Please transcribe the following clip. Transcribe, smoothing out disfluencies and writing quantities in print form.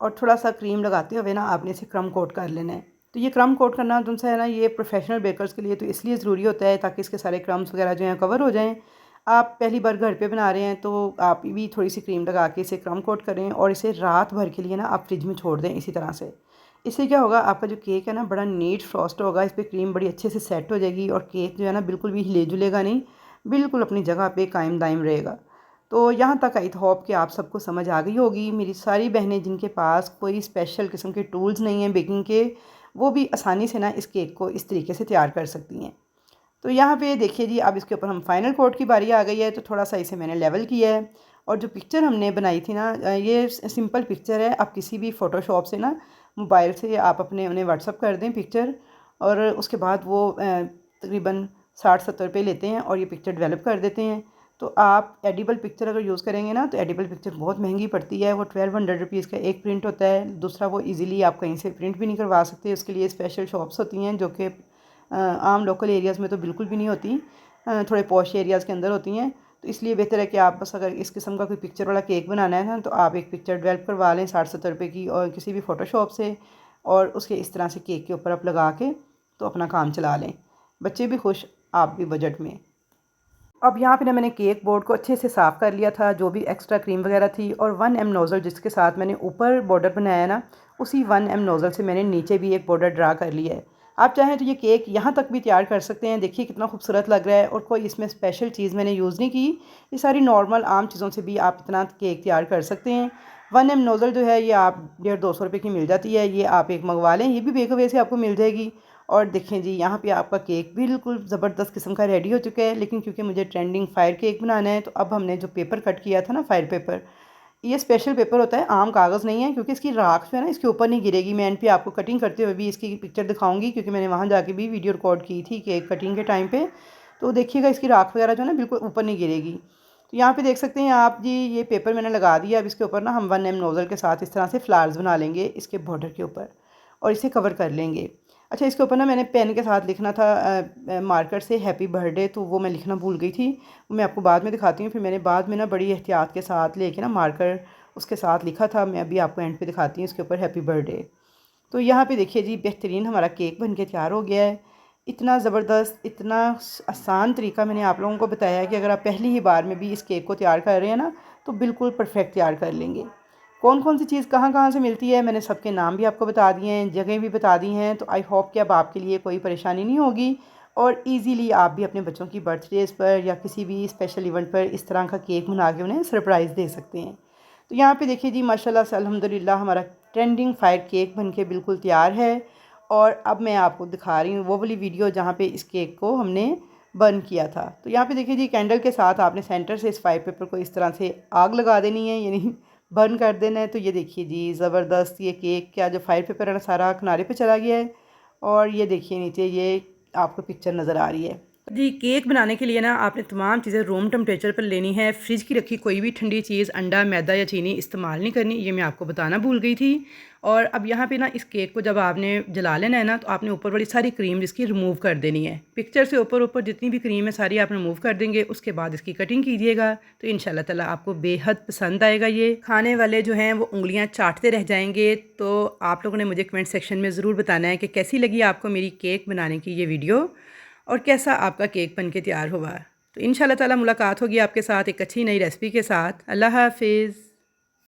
और थोड़ा सा क्रीम लगाते हुए ना आपने इसे क्रम कोट कर लेना है। तो ये क्रम कोट करना तुमसे है ना, ये प्रोफेशनल बेकर्स के लिए तो इसलिए ज़रूरी होता है ताकि इसके सारे क्रम्स वगैरह जो हैं कवर हो जाएं। आप पहली बार घर पे बना रहे हैं तो आप भी थोड़ी सी क्रीम लगा के इसे क्रम कोट करें और इसे रात भर के लिए ना आप फ्रिज में छोड़ दें इसी तरह से। इससे क्या होगा, आपका जो केक है ना बड़ा नीट फ्रॉस्ट होगा, इस पर क्रीम बड़ी अच्छे से सेट हो जाएगी और केक जो है ना बिल्कुल भी हिले जुलेगा नहीं, बिल्कुल अपनी जगह पे कायम दायम रहेगा। तो यहाँ तक आई होप कि आप सबको समझ आ गई होगी। मेरी सारी बहनें जिनके पास कोई स्पेशल किस्म के टूल्स नहीं हैं बेकिंग के, वो भी आसानी से ना इस केक को इस तरीके से तैयार कर सकती हैं। तो यहाँ पे देखिए जी, अब इसके ऊपर हम फाइनल कोट की बारी आ गई है, तो थोड़ा सा इसे मैंने लेवल किया है। और जो पिक्चर हमने बनाई थी ना, ये सिंपल पिक्चर है। आप किसी भी फ़ोटोशॉप से ना मोबाइल से आप अपने उन्हें व्हाट्सअप कर दें पिक्चर, और उसके बाद वो तकरीबन 60-70 रुपये लेते हैं और ये पिक्चर डेवलप कर देते हैं। तो आप एडिबल पिक्चर अगर यूज़ करेंगे ना, तो एडिबल पिक्चर बहुत महंगी पड़ती है। वो 1200 रुपीज़ का एक प्रिंट होता है, दूसरा वो इजीली आप कहीं से प्रिंट भी नहीं करवा सकते। उसके लिए स्पेशल शॉप्स होती हैं जो कि आम लोकल एरियाज़ में तो बिल्कुल भी नहीं होती, थोड़े पॉश एरियाज़ के अंदर होती हैं। तो इसलिए बेहतर है कि आप बस अगर इस किस्म का कोई पिक्चर वाला केक बनाना है ना, तो आप एक पिक्चर डेवलप करवा लें 60-70 रुपये की और किसी भी फ़ोटोशॉप से, और उसके इस तरह से केक के ऊपर आप लगा के तो अपना काम चला लें। बच्चे भी खुश, आप भी बजट में। अब यहाँ पे ना मैंने केक बोर्ड को अच्छे से साफ़ कर लिया था, जो भी एक्स्ट्रा क्रीम वगैरह थी, और 1 mm नोज़ल जिसके साथ मैंने ऊपर बॉर्डर बनाया ना, उसी 1 mm नोज़ल से मैंने नीचे भी एक बॉर्डर ड्रा कर लिया है। आप चाहें तो ये केक यहाँ तक भी तैयार कर सकते हैं। देखिए कितना खूबसूरत लग रहा है, और कोई इसमें स्पेशल चीज़ मैंने यूज़ नहीं की। ये सारी नॉर्मल आम चीज़ों से भी आप इतना केक तैयार कर सकते हैं। 1 mm नोज़ल जो है ये आप 150-200 रुपये की मिल जाती है, ये आप एक मंगवा लें, ये भी बेकवे से आपको मिल जाएगी। और देखें जी, यहाँ पे आपका केक बिल्कुल ज़बरदस्त किस्म का रेडी हो चुका है। लेकिन क्योंकि मुझे ट्रेंडिंग फायर केक बनाना है, तो अब हमने जो पेपर कट किया था ना, फायर पेपर, ये स्पेशल पेपर होता है, आम कागज़ नहीं है, क्योंकि इसकी राख जो है ना इसके ऊपर नहीं गिरेगी। मैं एंड पे आपको कटिंग करते हुए भी इसकी पिक्चर दिखाऊंगी, क्योंकि मैंने वहाँ जाके भी वीडियो रिकॉर्ड की थी केक कटिंग के टाइम पे। तो देखिएगा इसकी राख वगैरह जो है ना बिल्कुल ऊपर नहीं गिरेगी। तो यहाँ पे देख सकते हैं आप जी, ये पेपर मैंने लगा दिया। अब इसके ऊपर ना हम 1 mm नोज़ल के साथ इस तरह से फ्लावर्स बना लेंगे इसके बॉर्डर के ऊपर, और इसे कवर कर लेंगे। अच्छा, इसके ऊपर ना मैंने पेन के साथ लिखना था मार्कर से हैप्पी बर्थडे, तो वो मैं लिखना भूल गई थी। वो मैं आपको बाद में दिखाती हूँ। फिर मैंने बाद में ना बड़ी एहतियात के साथ लेके ना मार्कर उसके साथ लिखा था। मैं अभी आपको एंड पे दिखाती हूँ इसके ऊपर हैप्पी बर्थडे। तो यहाँ पे देखिए जी, बेहतरीन हमारा केक बन के तैयार हो गया है। इतना ज़बरदस्त, इतना आसान तरीका मैंने आप लोगों को बताया है कि अगर आप पहली ही बार में भी इस केक को तैयार कर रहे हैं ना, तो बिल्कुल परफेक्ट तैयार कर लेंगे। कौन कौन सी चीज़ कहाँ कहाँ से मिलती है, मैंने सबके नाम भी आपको बता दिए हैं, जगह भी बता दी हैं। तो आई होप कि अब आपके लिए कोई परेशानी नहीं होगी, और इजीली आप भी अपने बच्चों की बर्थडेज़ पर या किसी भी स्पेशल इवेंट पर इस तरह का केक बना के उन्हें सरप्राइज़ दे सकते हैं। तो यहाँ पे देखिए जी, माशाल्लाह से अल्हम्दुलिल्लाह हमारा ट्रेंडिंग फायर केक बन के बिल्कुल तैयार है। और अब मैं आपको दिखा रही हूँ वो वाली वीडियो जहाँ पे इस केक को हमने बर्न किया था। तो यहाँ पे देखिए जी, कैंडल के साथ आपने सेंटर से इस फायर पेपर को इस तरह से आग लगा देनी है, यानी बर्न कर देना है। तो ये देखिए जी, ज़बरदस्त ये केक क्या जो फायर पेपर है ना सारा किनारे पे चला गया है, और ये देखिए नीचे ये आपको पिक्चर नज़र आ रही है जी। केक बनाने के लिए ना आपने तमाम चीज़ें रूम टेम्परेचर पर लेनी है। फ्रिज की रखी कोई भी ठंडी चीज़, अंडा, मैदा या चीनी इस्तेमाल नहीं करनी, ये मैं आपको बताना भूल गई थी। और अब यहाँ पे ना इस केक को जब आपने जला लेना है ना, तो आपने ऊपर वाली सारी क्रीम जिसकी रिमूव कर देनी है। पिक्चर से ऊपर ऊपर जितनी भी क्रीम है सारी आप रिमूव कर देंगे। उसके बाद इसकी कटिंग कीजिएगा, तो इंशाल्लाह ताला आपको बेहद पसंद आएगा। ये खाने वाले जो हैं वो उंगलियाँ चाटते रह जाएंगे। तो आप लोगों ने मुझे कमेंट सेक्शन में ज़रूर बताना है कि कैसी लगी आपको मेरी केक बनाने की ये वीडियो, और कैसा आपका केक बन के तैयार हुआ। तो इंशाल्लाह ताला मुलाकात होगी आपके साथ एक अच्छी नई रेसिपी के साथ। अल्लाह हाफिज़।